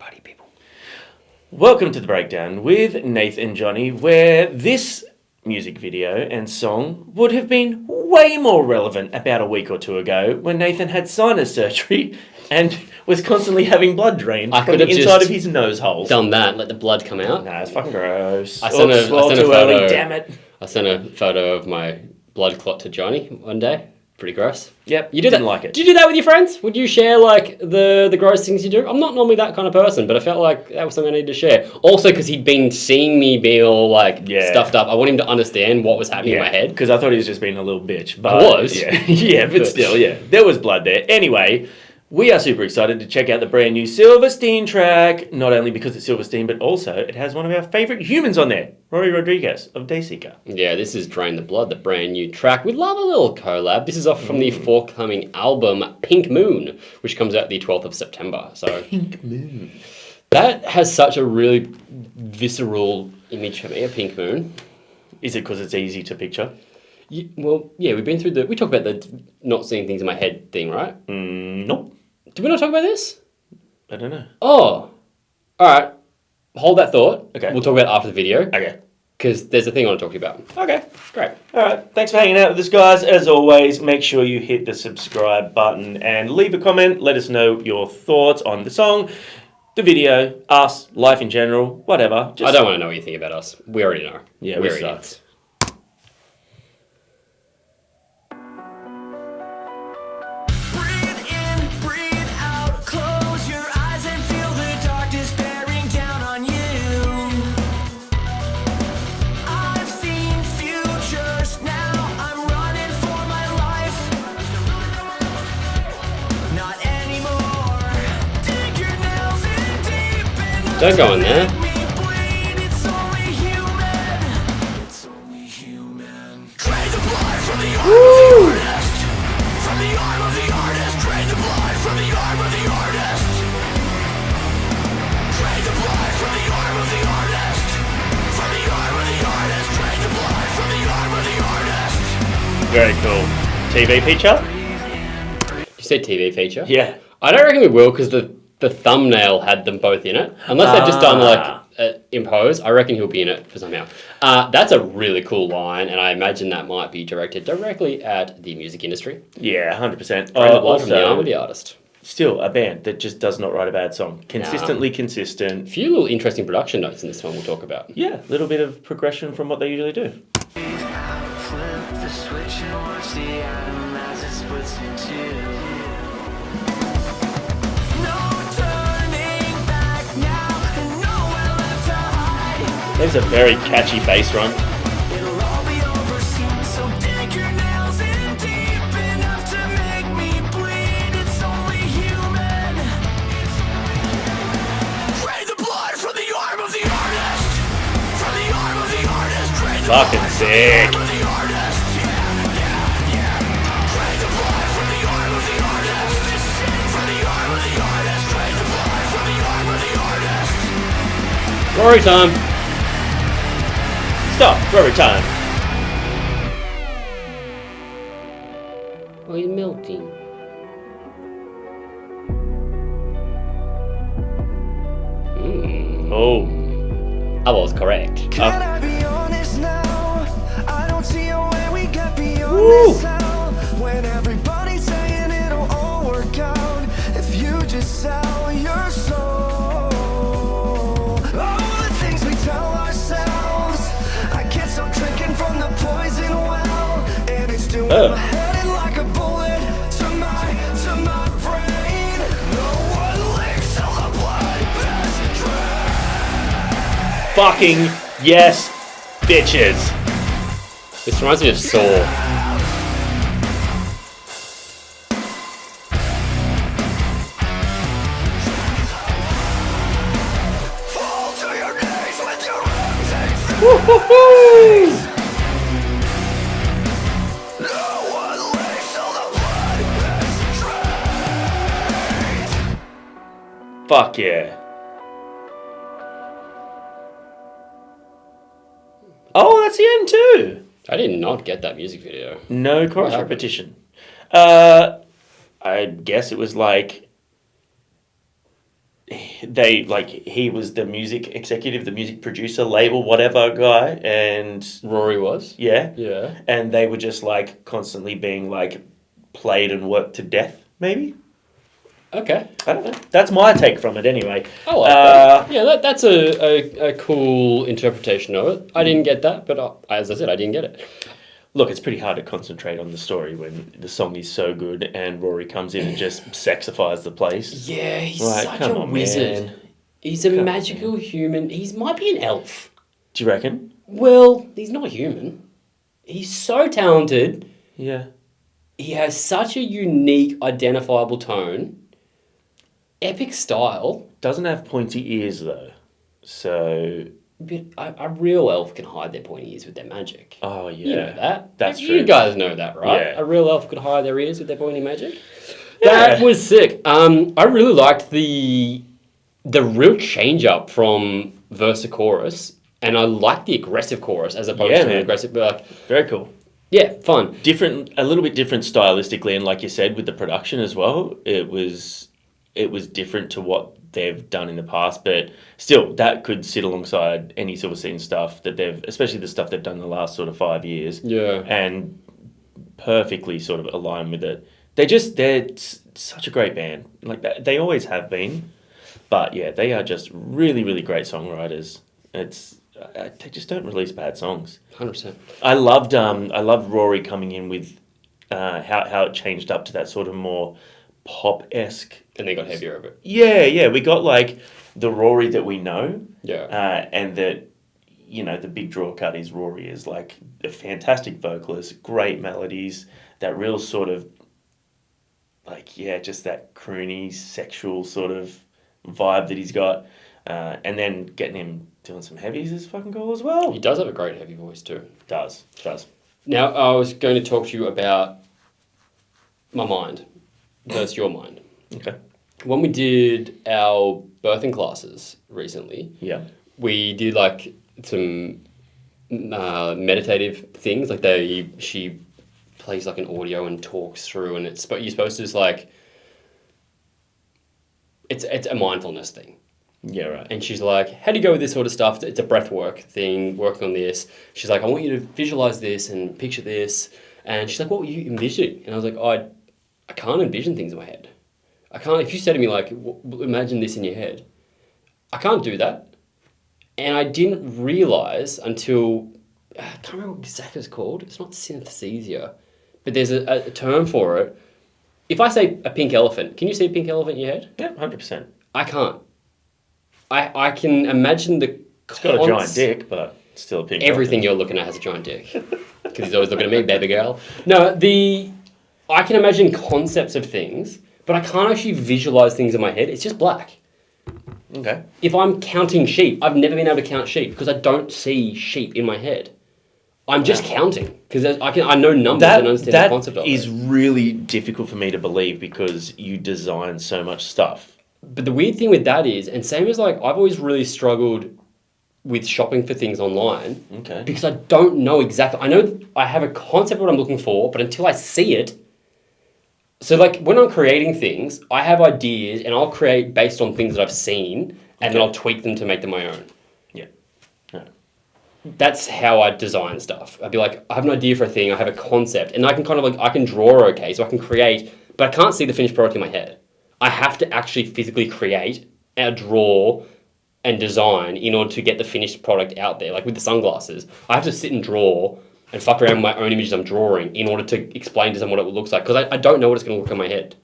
party people. Welcome to The Breakdown with Nath and Johnny, where this music video and song would have been way more relevant about a week or two ago when Nathan had sinus surgery and was constantly having blood drained from the inside of his nose holes. Done that, let the blood come out. Nah, it's fucking gross. I sent a photo. Early, damn it. I sent a photo of my blood clot to Johnny one day. Pretty gross. Yep, you didn't like it. Did you do that with your friends? Would you share like the gross things you do? I'm not normally that kind of person, but I felt like that was something I needed to share. Also, because he'd been seeing me be all like stuffed up. I want him to understand what was happening in my head. Because I thought he was just being a little bitch. But I was. Yeah, yeah, but still, yeah. There was blood there. Anyway, we are super excited to check out the brand new Silverstein track. Not only because it's Silverstein, but also it has one of our favourite humans on there. Rory Rodriguez of DAYSEEKER. Yeah, this is Drain the Blood, the brand new track. We love a little collab. This is off from the forthcoming album Pink Moon, which comes out the 12th of September. So Pink Moon. That has such a really visceral image for me, a pink moon. Is it because it's easy to picture? We've been through we've talked about the not seeing things in my head thing, right? Nope. Did we not talk about this? I don't know. Oh, all right. Hold that thought. Okay. We'll talk about it after the video. Okay. Because there's a thing I want to talk to you about. Okay, great. All right, thanks for hanging out with us, guys. As always, make sure you hit the subscribe button and leave a comment. Let us know your thoughts on the song, the video, us, life in general, whatever. I don't want to know what you think about us. We already know. Yeah, we already know. Don't go in there. Woo! Very cool. TV feature? You said TV feature? Yeah. I don't reckon we will because the thumbnail had them both in it. Unless they've just done like impose. I reckon he'll be in it for somehow. That's a really cool line, and I imagine that might be directed directly at the music industry. Yeah, 100%. Also, from the arm of the artist. Still a band that just does not write a bad song. Consistently consistent. A few little interesting production notes in this one we'll talk about. Yeah, a little bit of progression from what they usually do. Flip the switch and watch the atom as it splits in two. There's a very catchy bass run. Fucking sick. Rory time. Stop, Rory time. Oh, you're melting. Oh. I was correct. Can I be honest now? I don't see a way we get beyond Woo. this now. When everybody's saying it'll all work out if you just sell your soul. All the things we tell ourselves. I can't stop drinking from the poison well, and it's doing my head in like a bullet to my brain. No one licks till the blood is drained. Fucking yes, bitches. This reminds me of Saw. Fall to your knees with your rising. Woo-hoo-hoo! No one licks till the blood is drained. Fuck yeah. Oh, that's the end too. I did not get that music video. No chorus happened? repetition. I guess it was like he was the music executive, the music producer, label, whatever guy, and Rory was. yeah, Yeah. and they were just like constantly being like played and worked to death, maybe. Okay. I don't know. That's my take from it, anyway. I like that. Yeah, that's a cool interpretation of it. I didn't get that, but as I said, I didn't get it. Look, it's pretty hard to concentrate on the story when the song is so good and Rory comes in and just sexifies the place. Yeah, he's Right, such come a on, wizard. man. He's a magical human. He might be an elf. Do you reckon? Well, he's not human. He's so talented. Yeah. He has such a unique, identifiable tone. Epic style. Doesn't have pointy ears, though. So... But a real elf can hide their pointy ears with their magic. Oh, yeah. You know that. That's You true. guys know that, right? Yeah. A real elf could hide their ears with their pointy magic. Yeah. That was sick. I really liked the real change up from verse to chorus, and I liked the aggressive chorus as opposed to man. an aggressive. Like, Very cool. yeah, fun. A little bit different stylistically, and like you said, with the production as well, it was different to what they've done in the past, but still, that could sit alongside any Silverstein stuff that especially the stuff they've done in the last sort of 5 years. Yeah. And perfectly sort of align with it. Such a great band. Like that, they always have been, but yeah, they are just really, really great songwriters. They just don't release bad songs. 100%. I loved Rory coming in with how it changed up to that sort of more pop-esque. And they got heavier of it. Yeah, we got like the Rory that we know. Yeah. And that, the big draw cut is Rory is like a fantastic vocalist, great melodies, that real sort of like, just that croony, sexual sort of vibe that he's got. And then getting him doing some heavies is fucking cool as well. He does have a great heavy voice too. Does. Now, I was going to talk to you about my mind versus your mind. Okay. When we did our birthing classes recently, Yeah. we did like some meditative things. Like she plays like an audio and talks through, and you're supposed to just like, it's a mindfulness thing. Yeah, right. And she's like, how do you go with this sort of stuff? It's a breath work thing, working on this. She's like, I want you to visualize this and picture this. And she's like, what were you envisioning? And I was like, I can't envision things in my head. I can't, if you said to me like, imagine this in your head, I can't do that. And I didn't realize until, I can't remember what exactly it's called. It's not synesthesia, but there's a term for it. If I say a pink elephant, can you see a pink elephant in your head? Yeah, 100%. I can't. I can imagine the It's got a giant dick, but still a pink Everything you're looking at has a giant dick. Because he's always looking at me, baby girl. No, I can imagine concepts of things, but I can't actually visualize things in my head. It's just black. Okay. If I'm counting sheep, I've never been able to count sheep because I don't see sheep in my head. I'm just counting because I know numbers and understand the concept of it. That is really difficult for me to believe because you design so much stuff. But the weird thing with that is, and same as like, I've always really struggled with shopping for things online. Okay. Because I don't know exactly. I know I have a concept of what I'm looking for, but until I see it. So like when I'm creating things, I have ideas and I'll create based on things that I've seen and then I'll tweak them to make them my own. Yeah. No. That's how I design stuff. I'd be like, I have an idea for a thing, I have a concept, and I can kind of like, I can draw okay, so I can create, but I can't see the finished product in my head. I have to actually physically create and draw and design in order to get the finished product out there. Like with the sunglasses, I have to sit and draw and fuck around with my own images I'm drawing in order to explain to someone what it looks like, because I don't know what it's going to look in my head.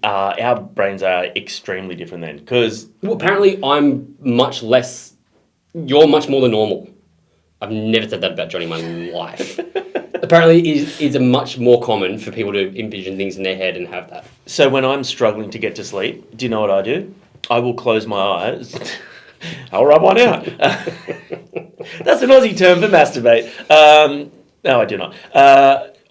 Our brains are extremely different then, because... Well, apparently I'm much less, you're much more than normal. I've never said that about Johnny in my life. Apparently it's a much more common for people to envision things in their head and have that. So when I'm struggling to get to sleep, do you know what I do? I will close my eyes. I'll rub one out. That's an Aussie term for masturbate. No, I do not.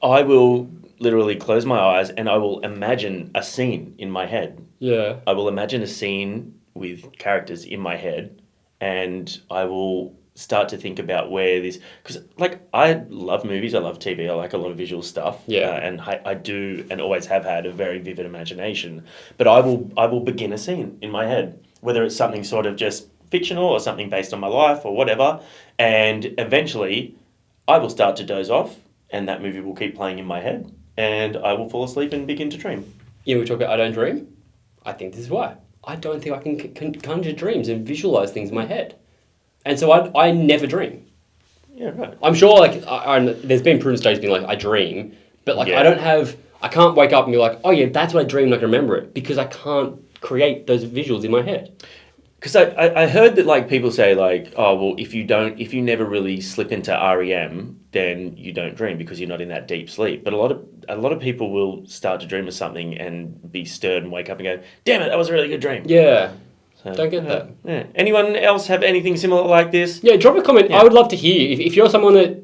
I will literally close my eyes and I will imagine a scene in my head. Yeah. I will imagine a scene with characters in my head and I will start to think about where this... Because, like, I love movies, I love TV, I like a lot of visual stuff. Yeah. And I do and always have had a very vivid imagination. But I will begin a scene in my head whether it's something sort of just fictional or something based on my life or whatever, and eventually I will start to doze off and that movie will keep playing in my head and I will fall asleep and begin to dream. Yeah, we talk about I don't dream. I think this is why. I don't think I can conjure dreams and visualize things in my head. And so I never dream. Yeah, right. I'm sure, like, there's been prudent stages being like, I dream, but, like, I can't wake up and be like, oh, yeah, that's what I dreamed, I can remember it, because I can't create those visuals in my head. Because I heard that, like, people say, like, oh, well, if you never really slip into REM, then you don't dream because you're not in that deep sleep. But a lot of people will start to dream of something and be stirred and wake up and go, damn it, that was a really good dream. Yeah. So, Don't get that. Yeah. Anyone else have anything similar like this? Yeah, drop a comment. Yeah. I would love to hear. If you're someone that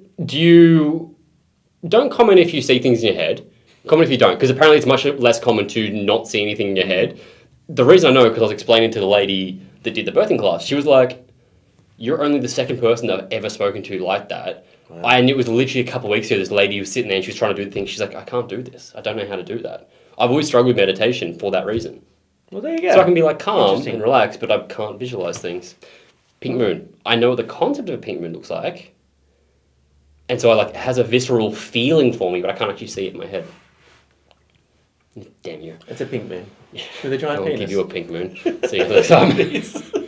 don't comment if you see things in your head. Comment if you don't, because apparently it's much less common to not see anything in your head. The reason I know, because I was explaining to the lady that did the birthing class, she was like, you're only the second person that I've ever spoken to like that. Wow. And it was literally a couple of weeks ago, this lady was sitting there and she was trying to do the thing. She's like, I can't do this. I don't know how to do that. I've always struggled with meditation for that reason. Well, there you go. So I can be like calm and relaxed, but I can't visualize things. Pink moon. I know what the concept of a pink moon looks like. And so it has a visceral feeling for me, but I can't actually see it in my head. Damn you. It's a pink moon. With a giant penis. I'll give you a pink moon. See you next time.